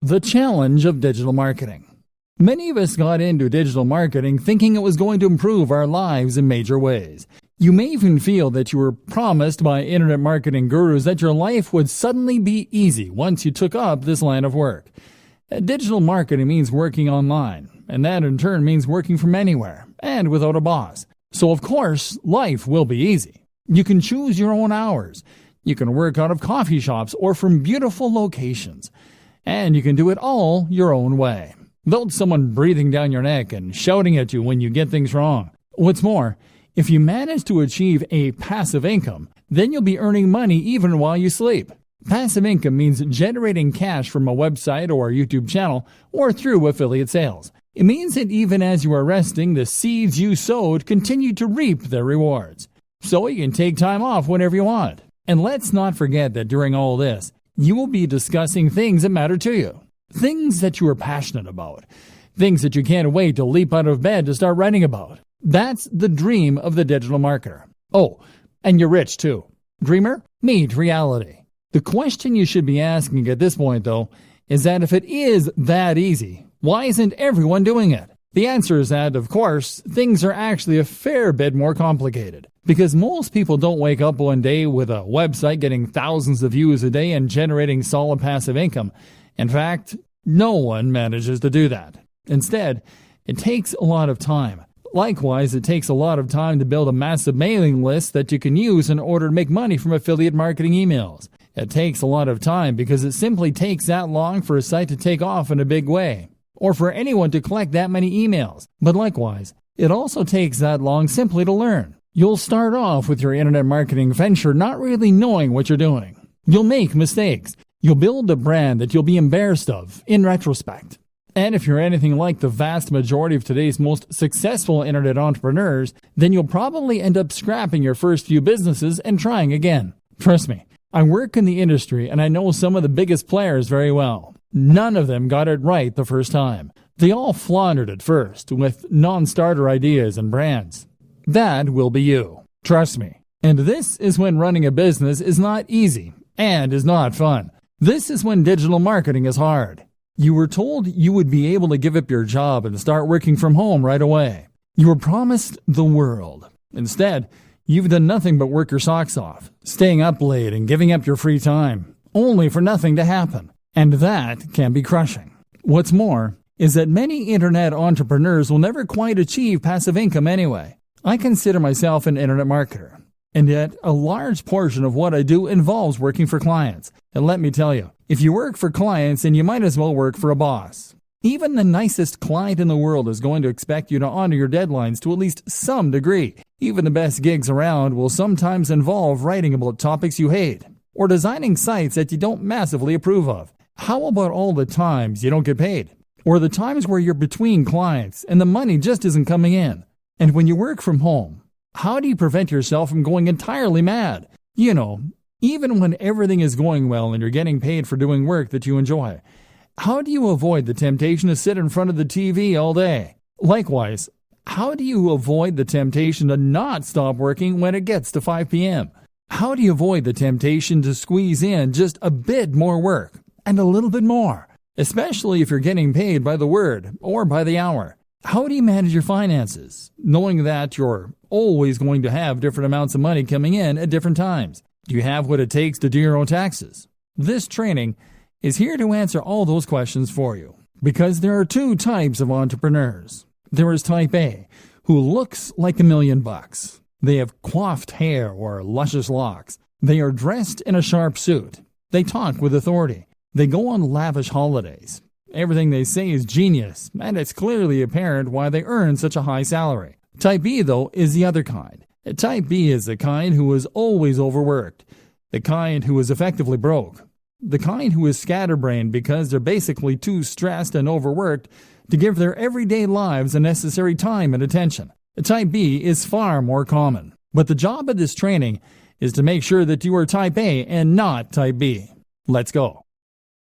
The challenge of digital marketing. Many of us got into digital marketing thinking it was going to improve our lives in major ways. You may even feel that you were promised by internet marketing gurus that your life would suddenly be easy once you took up this line of work. Digital marketing means working online, and that in turn means working from anywhere and without a boss. So of course, life will be easy. You can choose your own hours. You can work out of coffee shops or from beautiful locations. And you can do it all your own way, without someone breathing down your neck and shouting at you when you get things wrong. What's more, if you manage to achieve a passive income, then you'll be earning money even while you sleep. Passive income means generating cash from a website or a YouTube channel or through affiliate sales. It means that even as you are resting, the seeds you sowed continue to reap their rewards. So you can take time off whenever you want. And let's not forget that during all this, you will be discussing things that matter to you. Things that you are passionate about. Things that you can't wait to leap out of bed to start writing about. That's the dream of the digital marketer. Oh, and you're rich too. Dreamer, meet reality. The question you should be asking at this point, though, is that if it is that easy, why isn't everyone doing it? The answer is that, of course, things are actually a fair bit more complicated. Because most people don't wake up one day with a website getting thousands of views a day and generating solid passive income. In fact, no one manages to do that. Instead, it takes a lot of time. Likewise, it takes a lot of time to build a massive mailing list that you can use in order to make money from affiliate marketing emails. It takes a lot of time because it simply takes that long for a site to take off in a big way, or for anyone to collect that many emails. But likewise, it also takes that long simply to learn. You'll start off with your internet marketing venture not really knowing what you're doing. You'll make mistakes. You'll build a brand that you'll be embarrassed of in retrospect. And if you're anything like the vast majority of today's most successful internet entrepreneurs, then you'll probably end up scrapping your first few businesses and trying again. Trust me, I work in the industry and I know some of the biggest players very well. None of them got it right the first time. They all floundered at first with non-starter ideas and brands. That will be you. Trust me. And this is when running a business is not easy and is not fun. This is when digital marketing is hard. You were told you would be able to give up your job and start working from home right away. You were promised the world. Instead, you've done nothing but work your socks off, staying up late and giving up your free time, only for nothing to happen. And that can be crushing. What's more is that many internet entrepreneurs will never quite achieve passive income anyway. I consider myself an internet marketer, and yet a large portion of what I do involves working for clients. And let me tell you, if you work for clients, then you might as well work for a boss. Even the nicest client in the world is going to expect you to honor your deadlines to at least some degree. Even the best gigs around will sometimes involve writing about topics you hate, or designing sites that you don't massively approve of. How about all the times you don't get paid? Or the times where you're between clients and the money just isn't coming in? And when you work from home, how do you prevent yourself from going entirely mad? You know, even when everything is going well and you're getting paid for doing work that you enjoy, how do you avoid the temptation to sit in front of the TV all day? Likewise, how do you avoid the temptation to not stop working when it gets to 5 p.m.? How do you avoid the temptation to squeeze in just a bit more work and a little bit more, especially if you're getting paid by the word or by the hour? How do you manage your finances, knowing that you're always going to have different amounts of money coming in at different times? Do you have what it takes to do your own taxes? This training is here to answer all those questions for you, because there are two types of entrepreneurs. There is type A, who looks like $1,000,000. They have coiffed hair or luscious locks. They are dressed in a sharp suit. They talk with authority. They go on lavish holidays. Everything they say is genius, and it's clearly apparent why they earn such a high salary. Type B, though, is the other kind. Type B is the kind who is always overworked, the kind who is effectively broke, the kind who is scatterbrained because they're basically too stressed and overworked to give their everyday lives the necessary time and attention. Type B is far more common, but the job of this training is to make sure that you are Type A and not Type B. Let's go.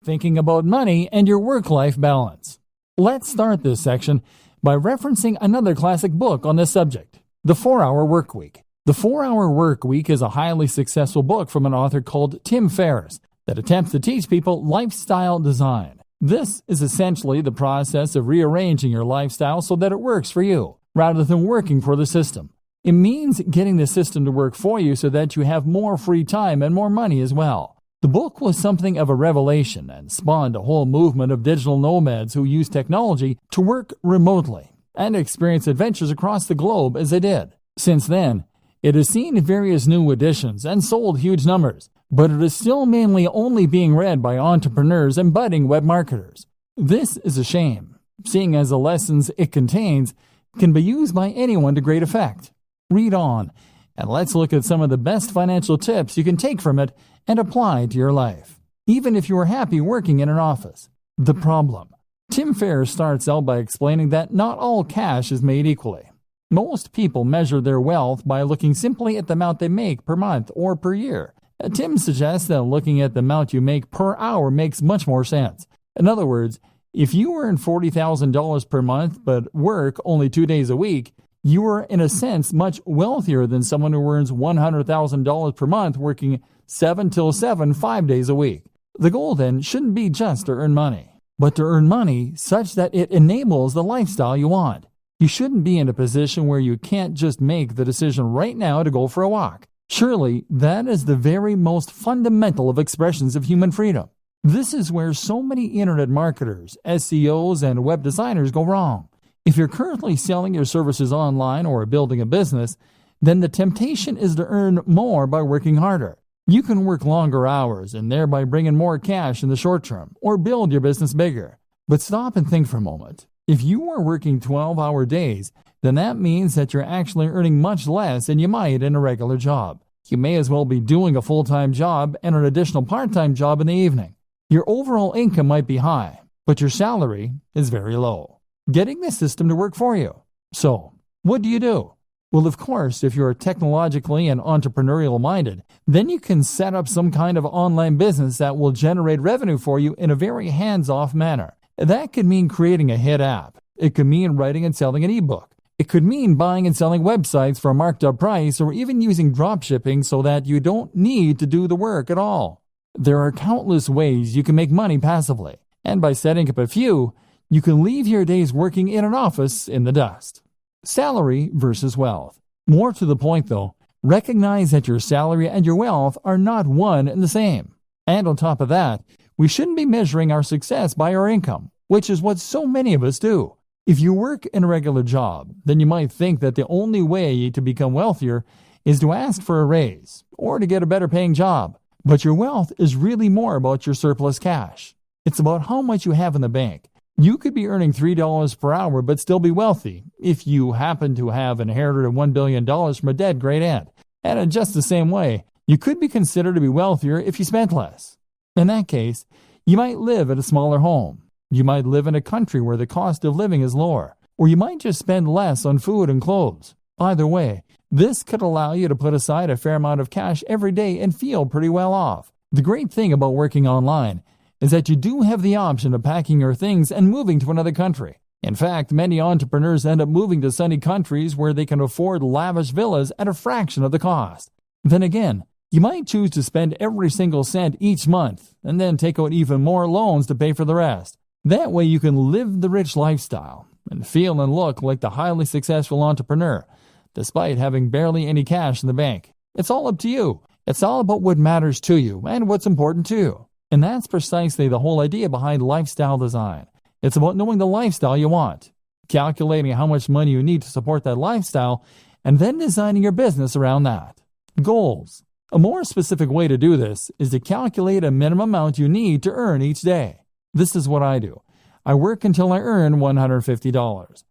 Thinking about money and your work-life balance. Let's start this section by referencing another classic book on this subject, The 4-Hour Workweek. The 4-Hour Workweek is a highly successful book from an author called Tim Ferriss that attempts to teach people lifestyle design. This is essentially the process of rearranging your lifestyle so that it works for you, rather than working for the system. It means getting the system to work for you so that you have more free time and more money as well. The book was something of a revelation and spawned a whole movement of digital nomads who use technology to work remotely and experience adventures across the globe as they did. Since then, it has seen various new editions and sold huge numbers, but it is still mainly only being read by entrepreneurs and budding web marketers. This is a shame, seeing as the lessons it contains can be used by anyone to great effect. Read on, and let's look at some of the best financial tips you can take from it and apply to your life, even if you are happy working in an office. The problem. Tim Ferriss starts out by explaining that not all cash is made equally. Most people measure their wealth by looking simply at the amount they make per month or per year. Tim suggests that looking at the amount you make per hour makes much more sense. In other words, if you earn $40,000 per month but work only 2 days a week, you are in a sense much wealthier than someone who earns $100,000 per month working 7 till 7, 5 days a week. The goal then shouldn't be just to earn money, but to earn money such that it enables the lifestyle you want. You shouldn't be in a position where you can't just make the decision right now to go for a walk. Surely, that is the very most fundamental of expressions of human freedom. This is where so many internet marketers, SEOs, and web designers go wrong. If you're currently selling your services online or building a business, then the temptation is to earn more by working harder. You can work longer hours and thereby bring in more cash in the short term, or build your business bigger. But stop and think for a moment. If you are working 12-hour days, then that means that you're actually earning much less than you might in a regular job. You may as well be doing a full-time job and an additional part-time job in the evening. Your overall income might be high, but your salary is very low, getting the system to work for you. So, what do? Well, of course, if you're technologically and entrepreneurial minded, then you can set up some kind of online business that will generate revenue for you in a very hands-off manner. That could mean creating a hit app. It could mean writing and selling an ebook. It could mean buying and selling websites for a marked up price, or even using dropshipping so that you don't need to do the work at all. There are countless ways you can make money passively, and by setting up a few, you can leave your days working in an office in the dust. Salary versus wealth. More to the point though, recognize that your salary and your wealth are not one and the same. And on top of that, we shouldn't be measuring our success by our income, which is what so many of us do. If you work in a regular job, then you might think that the only way to become wealthier is to ask for a raise or to get a better paying job. But your wealth is really more about your surplus cash. It's about how much you have in the bank. You could be earning $3 per hour but still be wealthy if you happen to have inherited $1 billion from a dead great aunt. And in just the same way, you could be considered to be wealthier if you spent less. In that case, you might live in a smaller home. You might live in a country where the cost of living is lower, or you might just spend less on food and clothes. Either way, this could allow you to put aside a fair amount of cash every day and feel pretty well off. The great thing about working online is that you do have the option of packing your things and moving to another country. In fact, many entrepreneurs end up moving to sunny countries where they can afford lavish villas at a fraction of the cost. Then again, you might choose to spend every single cent each month and then take out even more loans to pay for the rest. That way you can live the rich lifestyle and feel and look like the highly successful entrepreneur, despite having barely any cash in the bank. It's all up to you. It's all about what matters to you and what's important to you. And that's precisely the whole idea behind lifestyle design. It's about knowing the lifestyle you want, calculating how much money you need to support that lifestyle, and then designing your business around that. Goals. A more specific way to do this is to calculate a minimum amount you need to earn each day. This is what I do. I work until I earn $150.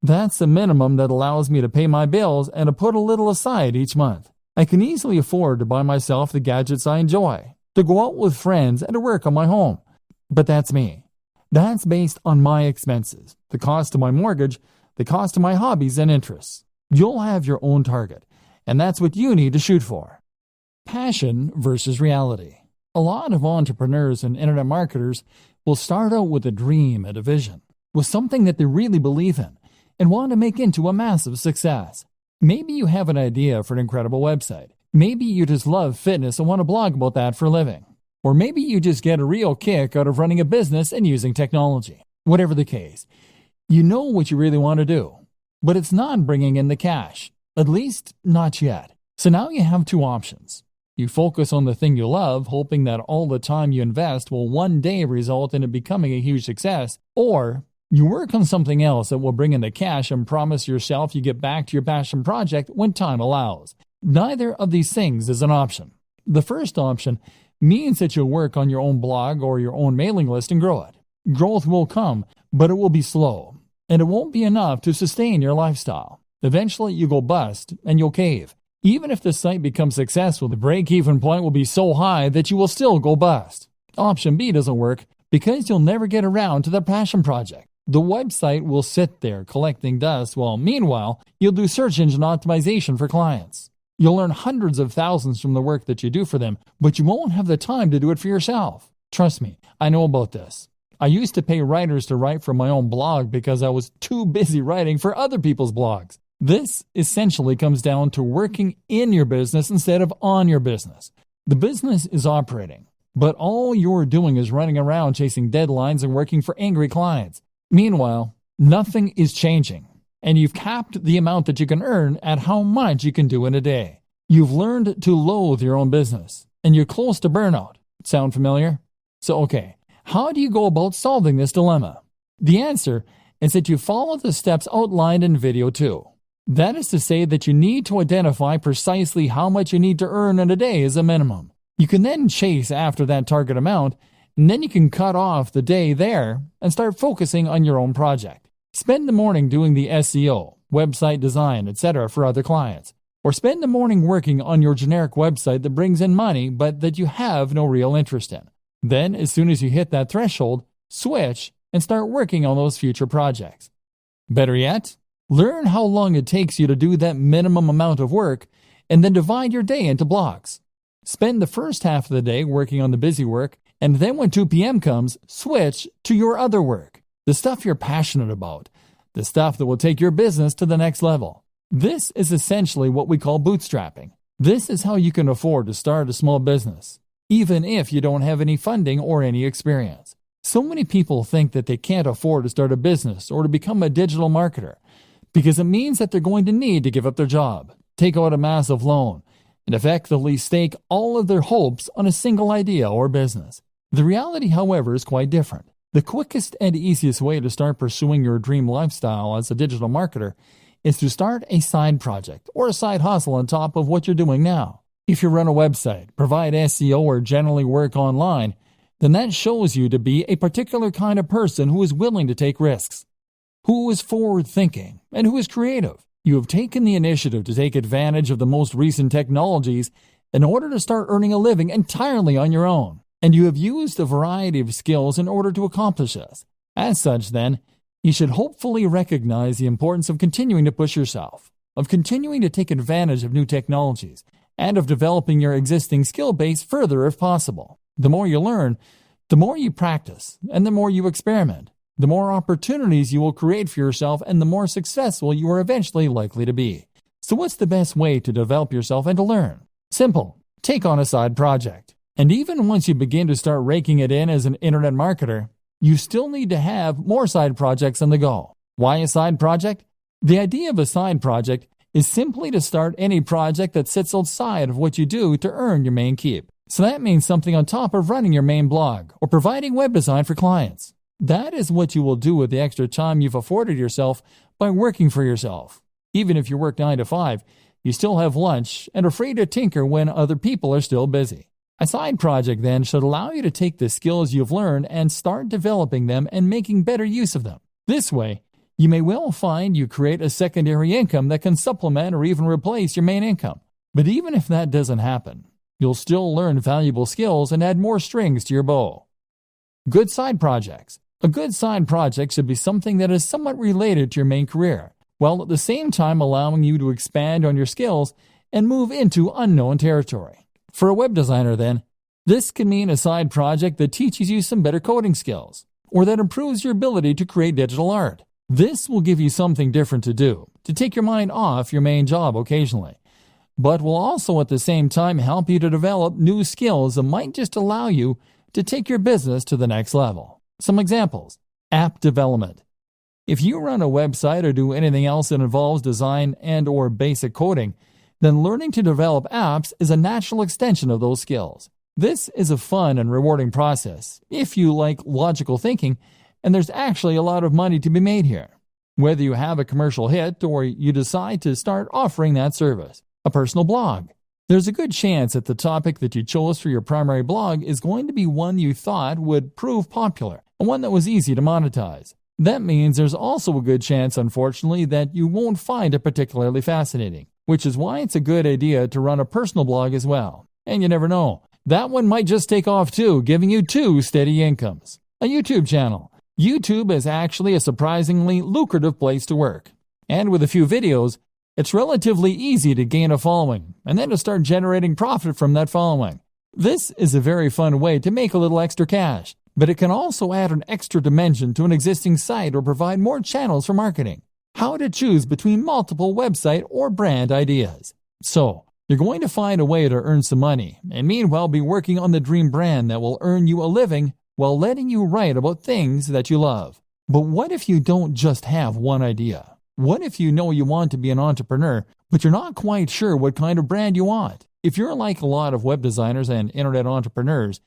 That's the minimum that allows me to pay my bills and to put a little aside each month. I can easily afford to buy myself the gadgets I enjoy, to go out with friends, and to work on my home. But that's me. That's based on my expenses, the cost of my mortgage, the cost of my hobbies and interests. You'll have your own target, and that's what you need to shoot for. Passion versus reality. A lot of entrepreneurs and internet marketers will start out with a dream and a vision, with something that they really believe in and want to make into a massive success. Maybe you have an idea for an incredible website. Maybe you just love fitness and want to blog about that for a living. Or maybe you just get a real kick out of running a business and using technology. Whatever the case, you know what you really want to do, but it's not bringing in the cash, at least not yet. So now you have two options. You focus on the thing you love, hoping that all the time you invest will one day result in it becoming a huge success, or you work on something else that will bring in the cash and promise yourself you get back to your passion project when time allows. Neither of these things is an option. The first option means that you'll work on your own blog or your own mailing list and grow it. Growth will come, but it will be slow, and it won't be enough to sustain your lifestyle. Eventually, you go bust and you'll cave. Even if the site becomes successful, the break-even point will be so high that you will still go bust. Option B doesn't work because you'll never get around to the passion project. The website will sit there collecting dust while meanwhile, you'll do search engine optimization for clients. You'll earn hundreds of thousands from the work that you do for them, but you won't have the time to do it for yourself. Trust me, I know about this. I used to pay writers to write for my own blog because I was too busy writing for other people's blogs. This essentially comes down to working in your business instead of on your business. The business is operating, but all you're doing is running around chasing deadlines and working for angry clients. Meanwhile, nothing is changing, and you've capped the amount that you can earn at how much you can do in a day. You've learned to loathe your own business, and you're close to burnout. Sound familiar? So, okay, how do you go about solving this dilemma? The answer is that you follow the steps outlined in video 2. That is to say that you need to identify precisely how much you need to earn in a day as a minimum. You can then chase after that target amount, and then you can cut off the day there and start focusing on your own project. Spend the morning doing the SEO, website design, etc. for other clients. Or spend the morning working on your generic website that brings in money but that you have no real interest in. Then, as soon as you hit that threshold, switch and start working on those future projects. Better yet, learn how long it takes you to do that minimum amount of work and then divide your day into blocks. Spend the first half of the day working on the busy work, and then when 2 p.m. comes, switch to your other work, the stuff you're passionate about, the stuff that will take your business to the next level. This is essentially what we call bootstrapping. This is how you can afford to start a small business, even if you don't have any funding or any experience. So many people think that they can't afford to start a business or to become a digital marketer because it means that they're going to need to give up their job, take out a massive loan, and effectively stake all of their hopes on a single idea or business. The reality, however, is quite different. The quickest and easiest way to start pursuing your dream lifestyle as a digital marketer is to start a side project or a side hustle on top of what you're doing now. If you run a website, provide SEO, or generally work online, then that shows you to be a particular kind of person who is willing to take risks, who is forward-thinking, and who is creative. You have taken the initiative to take advantage of the most recent technologies in order to start earning a living entirely on your own, and you have used a variety of skills in order to accomplish this. As such, then, you should hopefully recognize the importance of continuing to push yourself, of continuing to take advantage of new technologies, and of developing your existing skill base further if possible. The more you learn, the more you practice, and the more you experiment, the more opportunities you will create for yourself and the more successful you are eventually likely to be. So what's the best way to develop yourself and to learn? Simple. Take on a side project. And even once you begin to start raking it in as an internet marketer, you still need to have more side projects on the go. Why a side project? The idea of a side project is simply to start any project that sits outside of what you do to earn your main keep. So that means something on top of running your main blog or providing web design for clients. That is what you will do with the extra time you've afforded yourself by working for yourself. Even if you work 9 to 5, you still have lunch and are free to tinker when other people are still busy. A side project then should allow you to take the skills you've learned and start developing them and making better use of them. This way, you may well find you create a secondary income that can supplement or even replace your main income. But even if that doesn't happen, you'll still learn valuable skills and add more strings to your bow. Good side projects. A good side project should be something that is somewhat related to your main career, while at the same time allowing you to expand on your skills and move into unknown territory. For a web designer, then, this can mean a side project that teaches you some better coding skills, or that improves your ability to create digital art. This will give you something different to do, to take your mind off your main job occasionally. but will also at the same time help you to develop new skills that might just allow you to take your business to the next level. Some examples: app development. If you run a website or do anything else that involves design and/or basic coding, then learning to develop apps is a natural extension of those skills. This is a fun and rewarding process if you like logical thinking, and there's actually a lot of money to be made here. Whether you have a commercial hit or you decide to start offering that service. A personal blog. There's a good chance that the topic that you chose for your primary blog is going to be one you thought would prove popular and one that was easy to monetize. That means there's also a good chance, unfortunately, that you won't find it particularly fascinating, which is why it's a good idea to run a personal blog as well. And you never know, that one might just take off too, giving you 2 steady incomes. A YouTube channel. YouTube is actually a surprisingly lucrative place to work. And with a few videos, it's relatively easy to gain a following and then to start generating profit from that following. This is a very fun way to make a little extra cash, but it can also add an extra dimension to an existing site or provide more channels for marketing. How to choose between multiple website or brand ideas. So, you're going to find a way to earn some money and meanwhile be working on the dream brand that will earn you a living while letting you write about things that you love. But what if you don't just have one idea? What if you know you want to be an entrepreneur, but you're not quite sure what kind of brand you want? If you're like a lot of web designers and internet entrepreneurs,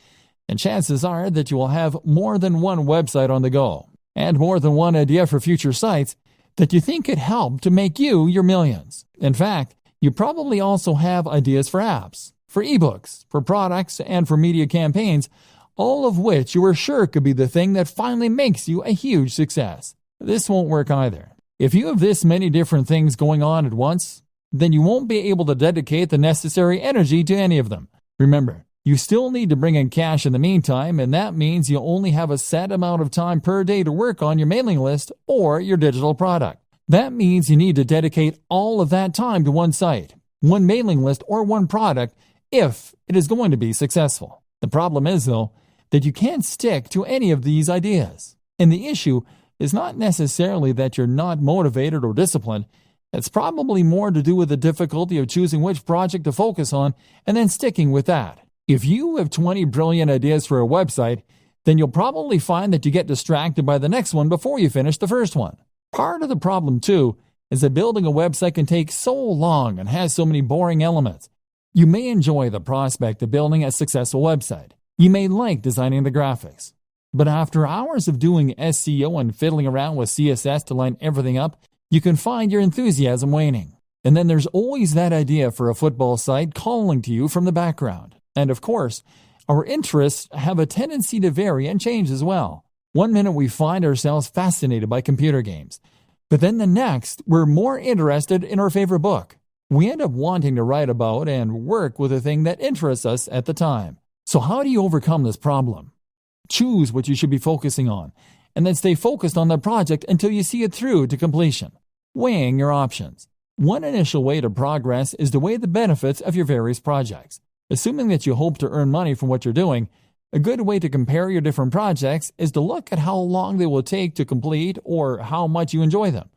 then chances are that you will have more than one website on the go and more than one idea for future sites that you think could help to make you your millions. In fact, you probably also have ideas for apps, for ebooks, for products, and for media campaigns, all of which you are sure could be the thing that finally makes you a huge success. This won't work either. If you have this many different things going on at once, then you won't be able to dedicate the necessary energy to any of them. Remember, you still need to bring in cash in the meantime, and that means you only have a set amount of time per day to work on your mailing list or your digital product. That means you need to dedicate all of that time to one site, one mailing list, or one product if it is going to be successful. The problem is, though, that you can't stick to any of these ideas. And the issue is not necessarily that you're not motivated or disciplined. It's probably more to do with the difficulty of choosing which project to focus on and then sticking with that. If you have 20 brilliant ideas for a website, then you'll probably find that you get distracted by the next one before you finish the first one. Part of the problem, too, is that building a website can take so long and has so many boring elements. You may enjoy the prospect of building a successful website. You may like designing the graphics. But after hours of doing SEO and fiddling around with CSS to line everything up, you can find your enthusiasm waning. And then there's always that idea for a football site calling to you from the background. And of course, our interests have a tendency to vary and change as well. One minute we find ourselves fascinated by computer games, but then the next we're more interested in our favorite book. We end up wanting to write about and work with a thing that interests us at the time. So how do you overcome this problem? Choose what you should be focusing on, and then stay focused on that project until you see it through to completion. Weighing your options. One initial way to progress is to weigh the benefits of your various projects. Assuming that you hope to earn money from what you're doing, a good way to compare your different projects is to look at how long they will take to complete or how much you enjoy them,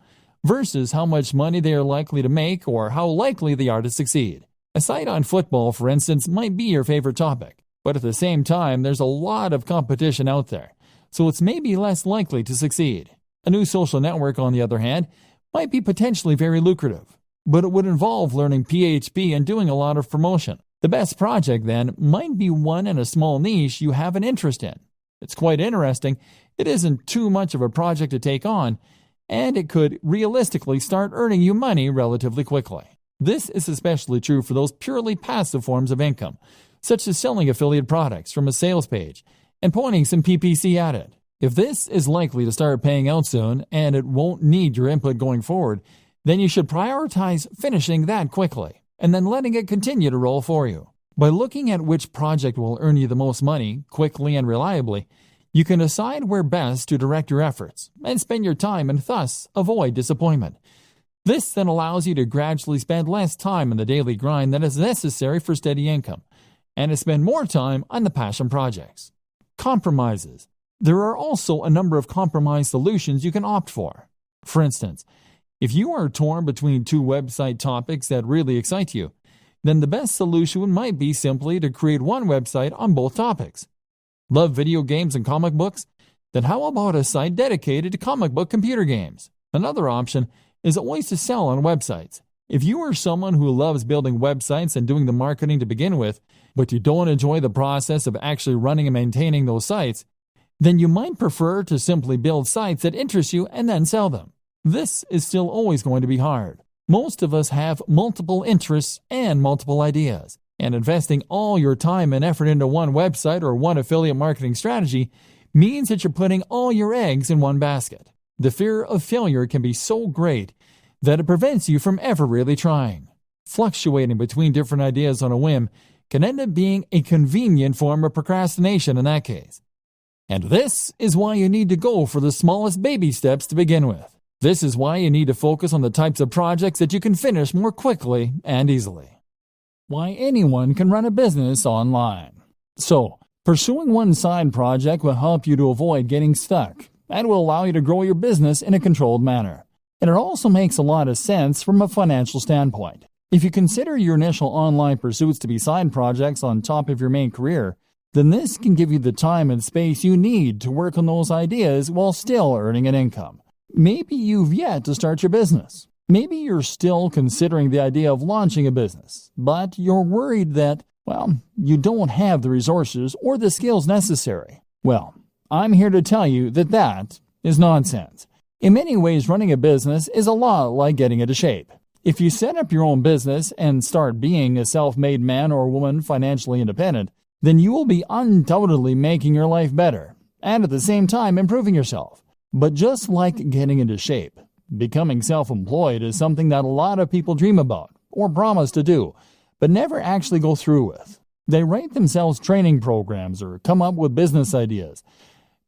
versus how much money they are likely to make or how likely they are to succeed. A site on football, for instance, might be your favorite topic, but at the same time, there's a lot of competition out there, so it's maybe less likely to succeed. A new social network, on the other hand, might be potentially very lucrative, but it would involve learning PHP and doing a lot of promotion. The best project, then, might be one in a small niche you have an interest in. It's quite interesting, it isn't too much of a project to take on, and it could realistically start earning you money relatively quickly. This is especially true for those purely passive forms of income, such as selling affiliate products from a sales page and pointing some PPC at it. If this is likely to start paying out soon and it won't need your input going forward, then you should prioritize finishing that quickly and then letting it continue to roll for you. By looking at which project will earn you the most money quickly and reliably, you can decide where best to direct your efforts and spend your time and thus avoid disappointment. This then allows you to gradually spend less time in the daily grind that is necessary for steady income and to spend more time on the passion projects. Compromises. There are also a number of compromise solutions you can opt for. For instance, if you are torn between two website topics that really excite you, then the best solution might be simply to create one website on both topics. Love video games and comic books? Then how about a site dedicated to comic book computer games? Another option is always to sell on websites. If you are someone who loves building websites and doing the marketing to begin with, but you don't enjoy the process of actually running and maintaining those sites, then you might prefer to simply build sites that interest you and then sell them. This is still always going to be hard. Most of us have multiple interests and multiple ideas, and investing all your time and effort into one website or one affiliate marketing strategy means that you're putting all your eggs in one basket. The fear of failure can be so great that it prevents you from ever really trying. Fluctuating between different ideas on a whim can end up being a convenient form of procrastination in that case. And this is why you need to go for the smallest baby steps to begin with. This is why you need to focus on the types of projects that you can finish more quickly and easily. Why anyone can run a business online. So, pursuing one side project will help you to avoid getting stuck and will allow you to grow your business in a controlled manner. And it also makes a lot of sense from a financial standpoint. If you consider your initial online pursuits to be side projects on top of your main career, then this can give you the time and space you need to work on those ideas while still earning an income. Maybe you've yet to start your business. Maybe you're still considering the idea of launching a business, but you're worried that, you don't have the resources or the skills necessary. Well, I'm here to tell you that that is nonsense. In many ways, running a business is a lot like getting into shape. If you set up your own business and start being a self-made man or woman financially independent, then you will be undoubtedly making your life better and at the same time improving yourself. But just like getting into shape, becoming self-employed is something that a lot of people dream about or promise to do, but never actually go through with. They write themselves training programs or come up with business ideas,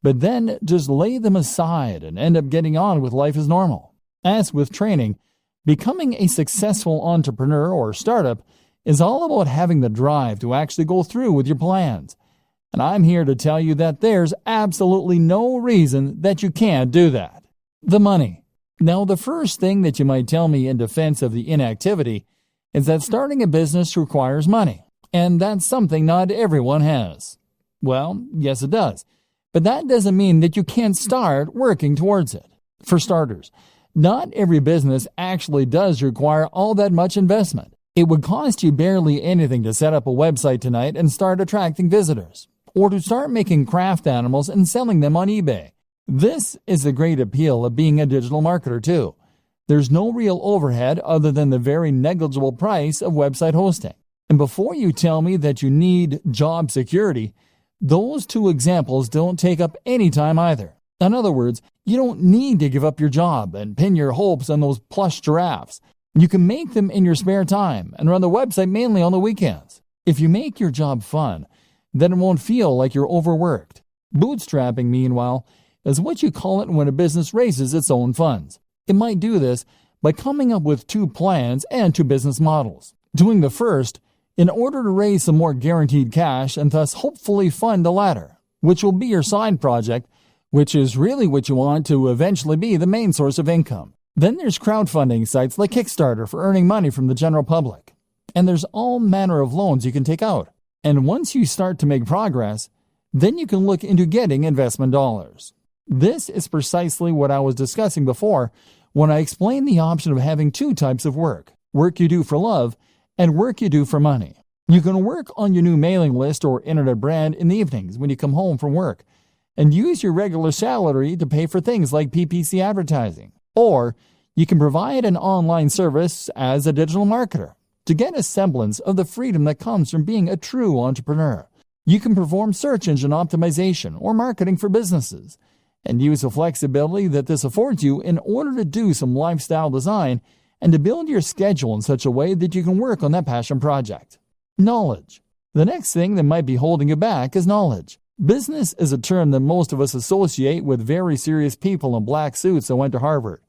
but then just lay them aside and end up getting on with life as normal. As with training, becoming a successful entrepreneur or startup is all about having the drive to actually go through with your plans. And I'm here to tell you that there's absolutely no reason that you can't do that. The money. Now, the first thing that you might tell me in defense of the inactivity is that starting a business requires money, and that's something not everyone has. Well, yes it does, but that doesn't mean that you can't start working towards it. For starters, not every business actually does require all that much investment. It would cost you barely anything to set up a website tonight and start attracting visitors, or to start making craft animals and selling them on eBay. This is the great appeal of being a digital marketer too. There's no real overhead other than the very negligible price of website hosting. And before you tell me that you need job security, those two examples don't take up any time either. In other words, you don't need to give up your job and pin your hopes on those plush giraffes. You can make them in your spare time and run the website mainly on the weekends. If you make your job fun, then it won't feel like you're overworked. Bootstrapping, meanwhile, is what you call it when a business raises its own funds. It might do this by coming up with two plans and two business models. Doing the first in order to raise some more guaranteed cash and thus hopefully fund the latter, which will be your side project, which is really what you want to eventually be the main source of income. Then there's crowdfunding sites like Kickstarter for earning money from the general public. And there's all manner of loans you can take out. And once you start to make progress, then you can look into getting investment dollars. This is precisely what I was discussing before when I explained the option of having two types of work you do for love and work you do for money. You can work on your new mailing list or internet brand in the evenings when you come home from work and use your regular salary to pay for things like PPC advertising. Or you can provide an online service as a digital marketer to get a semblance of the freedom that comes from being a true entrepreneur. You can perform search engine optimization or marketing for businesses and use the flexibility that this affords you in order to do some lifestyle design and to build your schedule in such a way that you can work on that passion project. Knowledge. The next thing that might be holding you back is knowledge. Business is a term that most of us associate with very serious people in black suits that went to Harvard.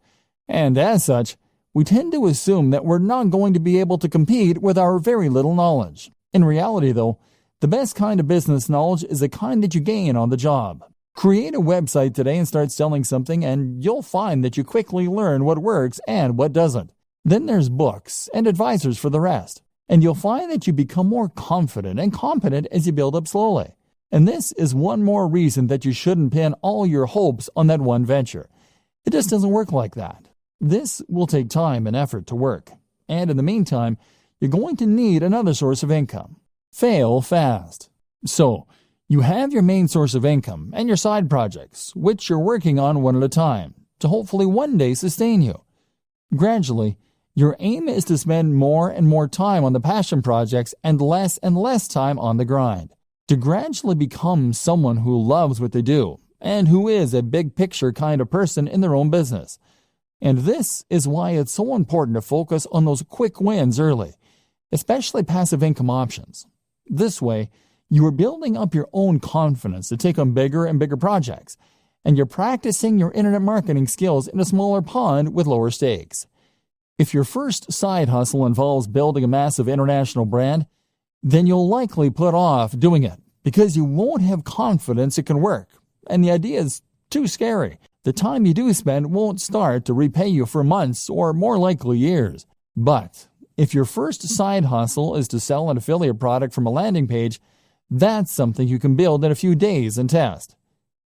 And as such, we tend to assume that we're not going to be able to compete with our very little knowledge. In reality, though, the best kind of business knowledge is the kind that you gain on the job. Create a website today and start selling something, and you'll find that you quickly learn what works and what doesn't. Then there's books and advisors for the rest. and you'll find that you become more confident and competent as you build up slowly. And this is one more reason that you shouldn't pin all your hopes on that one venture. It just doesn't work like that. This will take time and effort to work. And in the meantime, you're going to need another source of income. Fail fast. So, you have your main source of income and your side projects, which you're working on one at a time, to hopefully one day sustain you. Gradually, your aim is to spend more and more time on the passion projects and less time on the grind. To gradually become someone who loves what they do and who is a big picture kind of person in their own business. And this is why it's so important to focus on those quick wins early, especially passive income options. This way, you are building up your own confidence to take on bigger and bigger projects, and you're practicing your internet marketing skills in a smaller pond with lower stakes. If your first side hustle involves building a massive international brand, then you'll likely put off doing it because you won't have confidence it can work, and the idea is too scary. The time you do spend won't start to repay you for months or more likely years. But if your first side hustle is to sell an affiliate product from a landing page, that's something you can build in a few days and test.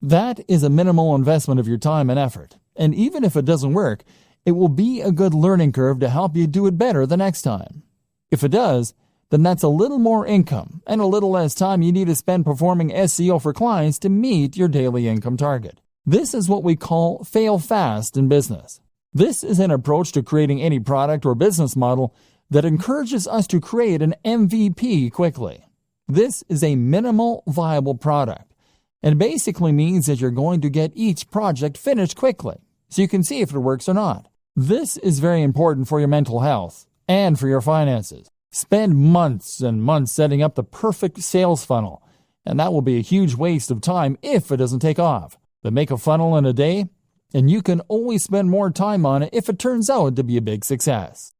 That is a minimal investment of your time and effort, and even if it doesn't work, it will be a good learning curve to help you do it better the next time. If it does, then that's a little more income and a little less time you need to spend performing SEO for clients to meet your daily income target. This is what we call fail fast in business. This is an approach to creating any product or business model that encourages us to create an MVP quickly. This is a minimal viable product, and basically means that you're going to get each project finished quickly, so you can see if it works or not. This is very important for your mental health and for your finances. Spend months and months setting up the perfect sales funnel, and that will be a huge waste of time if it doesn't take off. But make a funnel in a day, and you can always spend more time on it if it turns out to be a big success.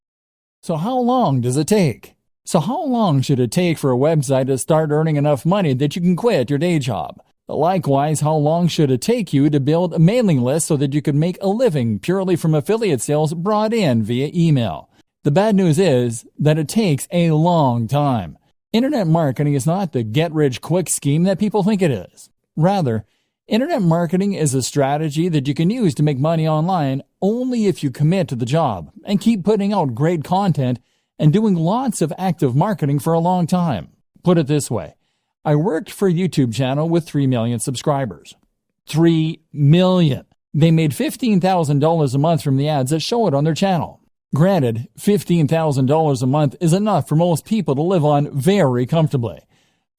So how long does it take? So how long should it take for a website to start earning enough money that you can quit your day job? Likewise, how long should it take you to build a mailing list so that you can make a living purely from affiliate sales brought in via email? The bad news is that it takes a long time. Internet marketing is not the get-rich-quick scheme that people think it is. Rather, internet marketing is a strategy that you can use to make money online only if you commit to the job and keep putting out great content and doing lots of active marketing for a long time. Put it this way. I worked for a YouTube channel with 3 million subscribers. 3 million. They made $15,000 a month from the ads that show it on their channel. Granted, $15,000 a month is enough for most people to live on very comfortably.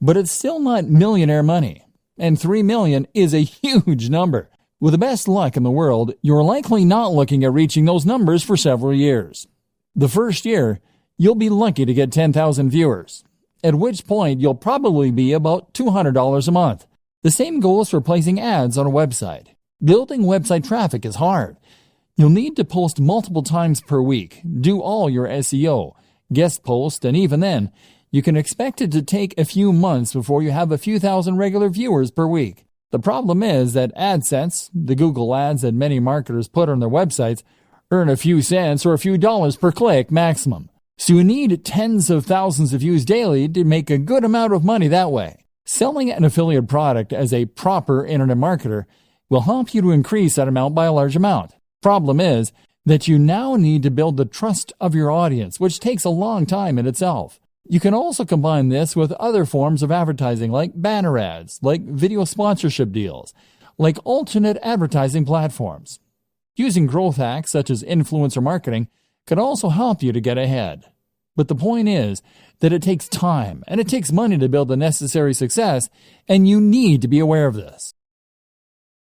But it's still not millionaire money. And 3 million is a huge number. With the best luck in the world, you're likely not looking at reaching those numbers for several years. The first year, you'll be lucky to get 10,000 viewers, at which point you'll probably be about $200 a month. The same goes for placing ads on a website. Building website traffic is hard. You'll need to post multiple times per week, do all your SEO, guest post, and even then, you can expect it to take a few months before you have a few thousand regular viewers per week. The problem is that AdSense, the Google ads that many marketers put on their websites, earn a few cents or a few dollars per click maximum. So you need tens of thousands of views daily to make a good amount of money that way. Selling an affiliate product as a proper internet marketer will help you to increase that amount by a large amount. Problem is that you now need to build the trust of your audience, which takes a long time in itself. You can also combine this with other forms of advertising like banner ads, like video sponsorship deals, like alternate advertising platforms. Using growth hacks such as influencer marketing can also help you to get ahead. But the point is that it takes time and it takes money to build the necessary success, and you need to be aware of this.